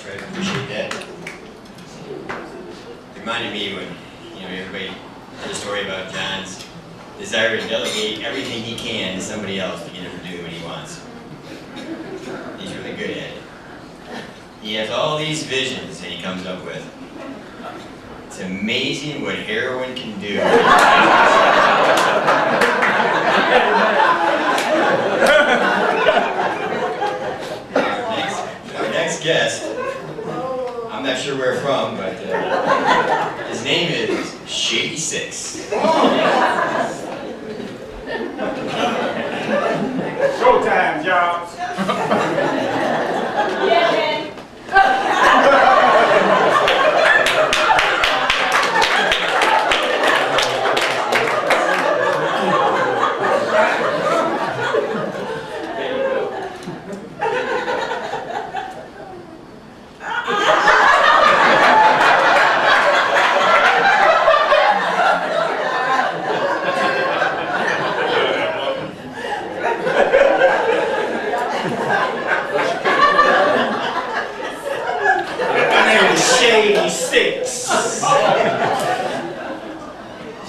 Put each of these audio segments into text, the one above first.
Fred. Appreciate that. Reminded me when, everybody had a story about John's desire to delegate everything he can to somebody else to get him to do what he wants. He's really good at it. He has all these visions that he comes up with. It's amazing what heroin can do. Our next guest, I'm not sure where from, but his name is Shady Six. Showtime, y'all. Yeah, man.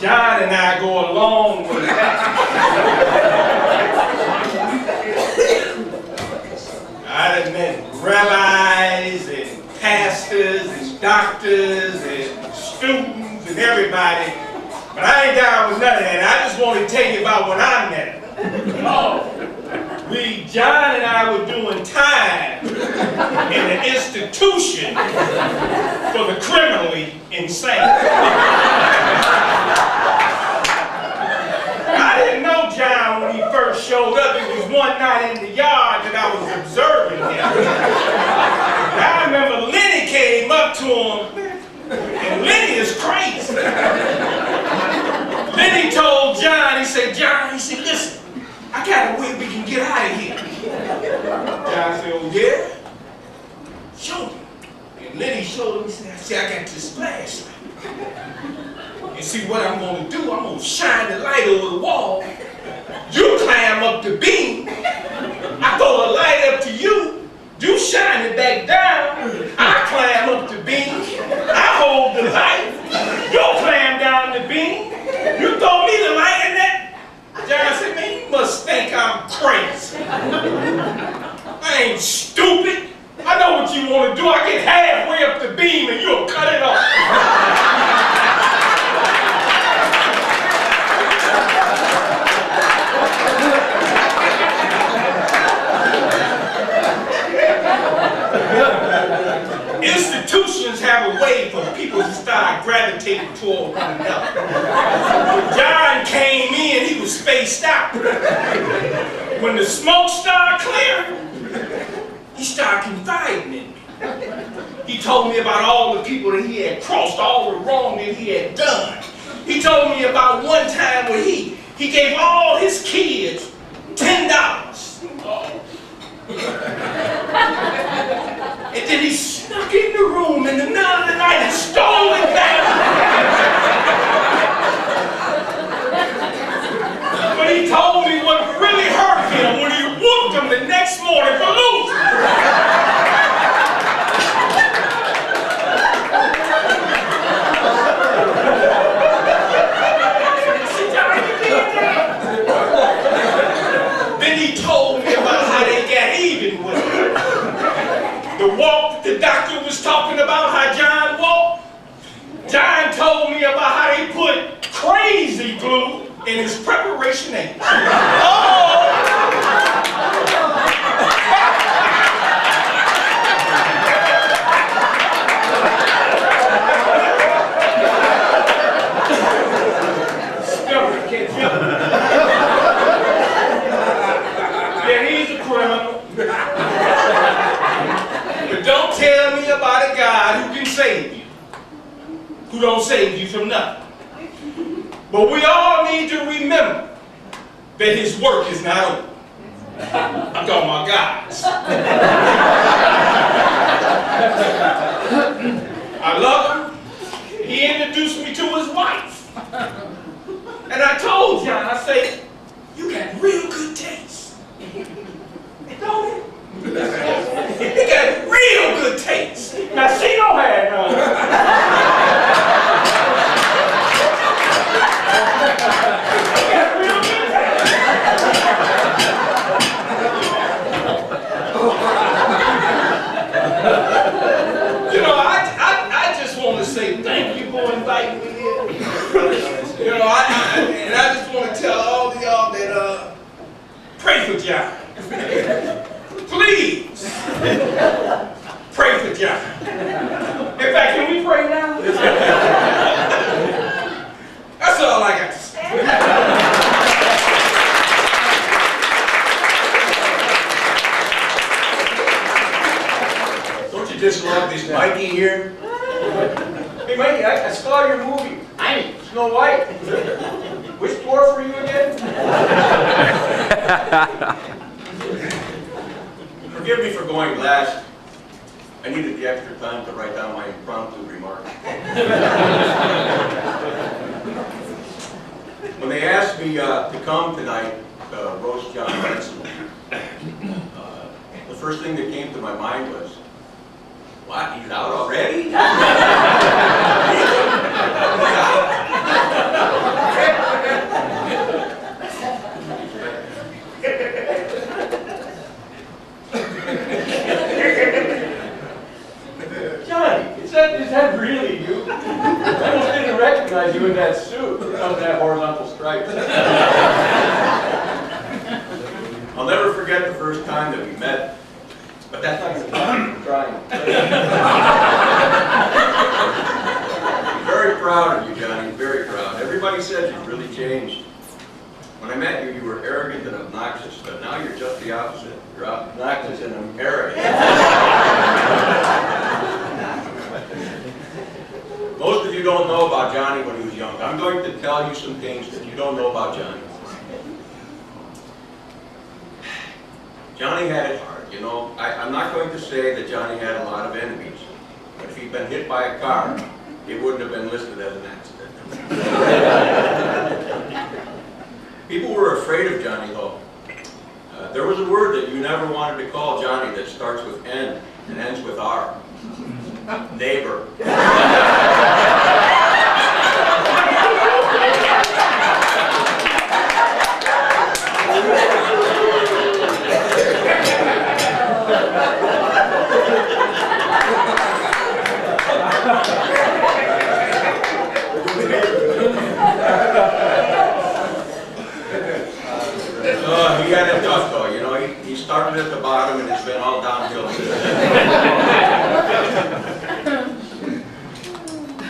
John and I go a long way back. I've met rabbis and pastors and doctors and students and everybody, but I ain't down with none of that. I just want to tell you about when I met him. John and I were doing time in an institution for the criminally insane. I didn't know John when he first showed up. It was one night in the yard that I was observing him. I remember Lenny came up to him, and Lenny is crazy. Lenny told John, he said, listen, I got a way we can get out of here. John said, oh yeah? Show me. And Lenny showed him, he said, I got this flashlight. And see what I'm gonna do, I'm gonna shine the light over the wall. You climb up the beam. I throw the light up to you. You shine it back down. I climb up the beam. I hold the light. You climb down the beam. You throw me the light in that. John said, man, you must think I'm crazy. I ain't stupid. I know what you want to do. I get halfway up the beam and you'll cut it off. Institutions have a way for people to start gravitating toward one another. When John came in, he was spaced out. When the smoke started clearing, he started confiding in me. He told me about all the people that he had crossed, all the wrong that he had done. He told me about one time where he gave all his kids $10. And then he snuck in the room in the middle of the night and stole it back. But he told me what really hurt him when he whooped him the next morning for losing. Then he told me about how they got even with him. The walk the doctor was talking about, how John walked. John told me about how they put crazy glue in his preparation aid. Yeah, he's a criminal. Don't tell me about a God who can save you, who don't save you from nothing. But we all need to remember that his work is not over. I'm talking about God's. I love him. He introduced me to his wife. And I told John, I said, you got real good taste. Don't it? You got real good taste. just love this Mikey here. Hey Mikey, I saw your movie. Snow White. Which dwarf were you again? Forgive me for going last. I needed the extra time to write down my impromptu remarks. When they asked me to come tonight to roast John Denson, the first thing that came to my mind was, what, he's out already? Johnny, is that really you? I almost didn't recognize you in that suit without that horizontal stripe. I'll never forget the first time that we met, but that time I'm trying. I'm very proud of you, Johnny, very proud. Everybody said you've really changed. When I met you, you were arrogant and obnoxious, but now you're just the opposite. You're obnoxious and I'm arrogant. Most of you don't know about Johnny when he was young. I'm going to tell you some things that you don't know about Johnny. Johnny had it hard, you know. I'm not going to say that Johnny had a lot of enemies, but if he'd been hit by a car, it wouldn't have been listed as an accident. People were afraid of Johnny, though. There was a word that you never wanted to call Johnny that starts with N and ends with R. Neighbor. He had it tough though, you know, he started at the bottom and it's been all downhill.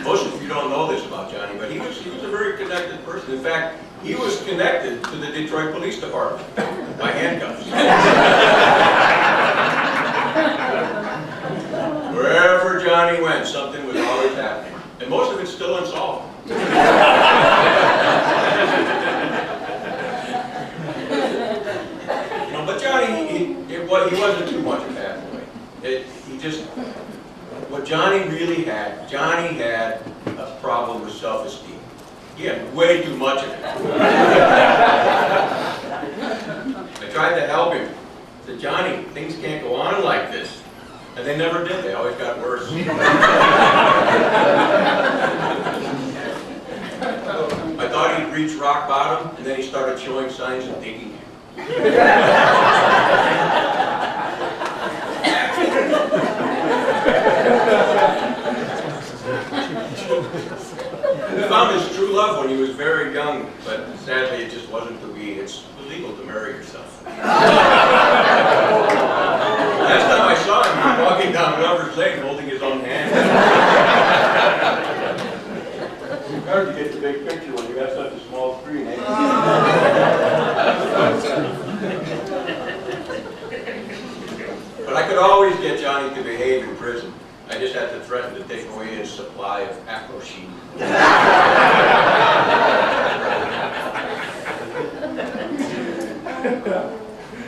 Most of you don't know this about Johnny, but he was a very connected person. In fact, he was connected to the Detroit Police Department by handcuffs. Wherever Johnny went, something was always happening. And most of it's still unsolved. But Johnny, he wasn't too much of that boy. What Johnny really had, Johnny had a problem with self-esteem. He had way too much of it. I tried to help him. I said, Johnny, things can't go on like this. And they never did, they always got worse. I thought he'd reached rock bottom, and then he started showing signs of digging. He found his true love when he was very young, but sadly it just wasn't to be. It's illegal to marry yourself. Last time I saw him, he was walking down Lover's Lane holding his own hand. It's hard to get the big picture when you got such a small screen, eh? But I could always get Johnny to behave in prison. I just had to threaten to take away his supply of afro sheet.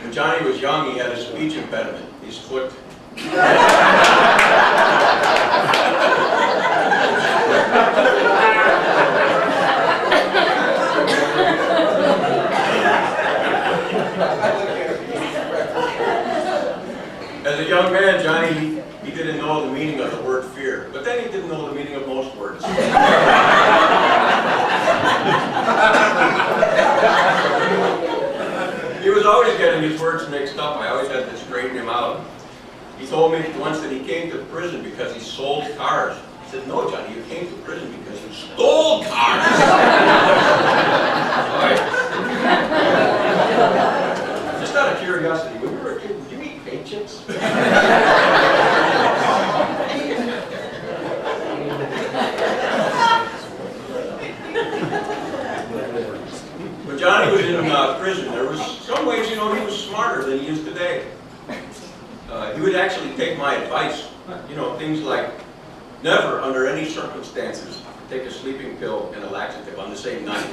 When Johnny was young, he had a speech impediment. His foot. As a young man, Johnny, he didn't know the meaning of the word fear, but then he didn't know the meaning of most words. He was always getting his words mixed up. I always had to straighten him out. He told me once that he came to prison because he sold cars. I said, no, Johnny, you came to prison because you stole cars. Just out of curiosity, when you were a kid, did you eat paint chips? When Johnny was in prison, there was some ways, you know, he was smarter than he is today. He would actually take my advice. You know, things like never, under any circumstances, take a sleeping pill and a laxative on the same night.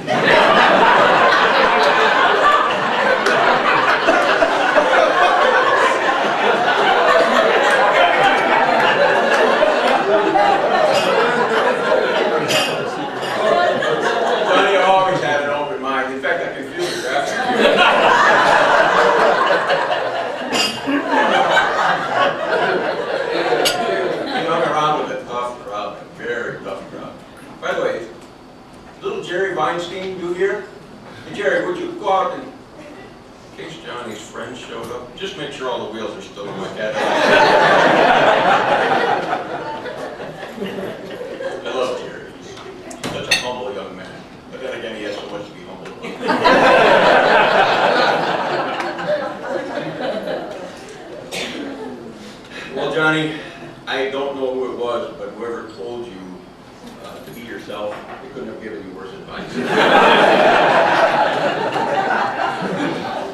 Johnny always had an open mind. In fact, I can feel your graphic. He hung around with a tough crowd, a very tough crowd. By the way, is little Jerry Weinstein do here? Hey Jerry, would you go out and, in case Johnny's friends showed up, just make sure all the wheels are still in my Cadillac. I love Jerry. He's such a humble young man. But then again, he has so much to be humble about. Well, Johnny, I don't know who it was, but whoever told you to be yourself, they couldn't have given you worse advice.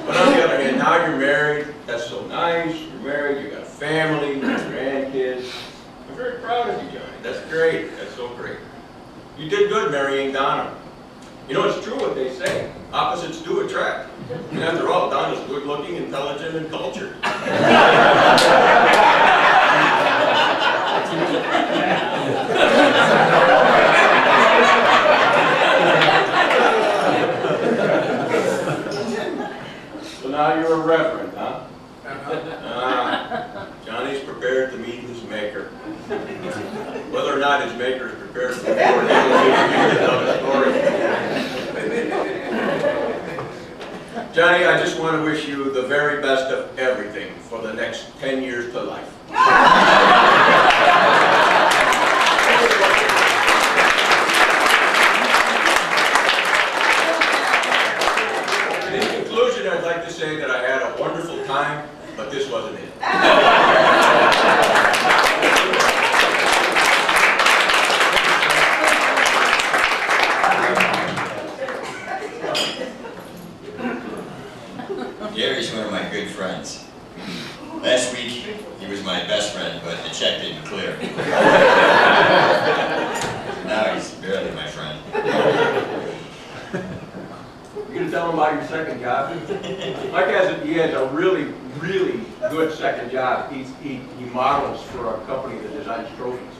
But on the other hand, now you're married. That's so nice. You're married. You got a family, you got grandkids. I'm very proud of you, Johnny. That's great. That's so great. You did good marrying Donna. You know, it's true what they say. Opposites do attract. And after all, Donna's good-looking, intelligent, and cultured. So now you're a reverend, huh? Johnny's prepared to meet his maker. Whether or not his maker is prepared for the another story. Johnny, I just want to wish you the very best of everything for the next 10 years to life. And in conclusion, I'd like to say that I had a wonderful time, but this wasn't it. Gary's one of my good friends. Last week, he was my best friend, but the check didn't clear. Now he's barely my friend. You gonna tell him about your second job? Mike he has a really, really good second job. He models for a company that designs trophies.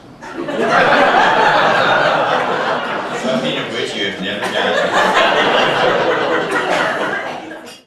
Something of which you have never done.